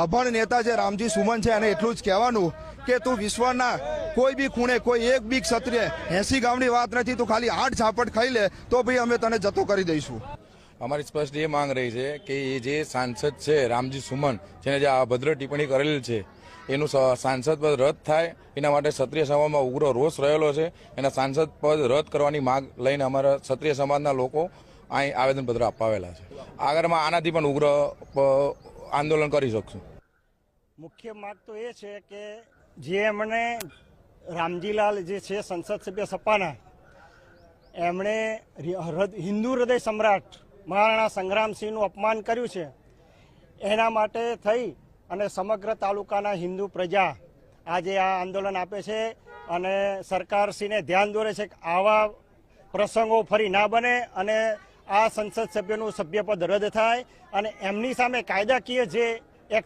અભણ નેતા જે રામજી સુમન છે એને એટલું જ કહેવાનું કે તું વિશ્વના કોઈ બી ખૂણે કોઈ એક બી ક્ષત્રિય 80 ગામની વાત નથી, તું ખાલી 8 ઝાપટ ખાઈ લે તો ભાઈ અમે તને જતો કરી દઈશું। અમારી સ્પષ્ટ એ માંગ રહી છે કે એ જે સાંસદ છે રામજી સુમન, જેને જે અભદ્ર ટિપ્પણી કરેલી છે, એનું સાંસદ પદ રદ થાય, એના માટે ક્ષત્રિય સમાજમાં ઉગ્ર રોષ રહેલો છે। એના સાંસદ પદ રદ કરવાની માંગ લઈને અમારા ક્ષત્રિય સમાજના લોકો અહીં આવેદનપત્ર અપાવેલા છે। આગળમાં આનાથી પણ ઉગ્ર આંદોલન કરી શકશું। મુખ્ય માંગ તો એ છે કે જે એમણે રામજીલાલ જે છે સંસદ સભ્ય સપાના, એમણે હિન્દુ હૃદય સમ્રાટ મહારાણા સંગ્રામસિંહનું અપમાન કર્યું છે, એના માટે થઈ અને સમગ્ર તાલુકાના હિન્દુ પ્રજા આજે આ આંદોલન આપે છે અને સરકારશ્રીને ધ્યાન દોરે છે કે આવા પ્રસંગો ફરી ના બને અને આ સંસદ સભ્યનું સભ્યપદ રદ થાય અને એમની સામે કાયદાકીય જે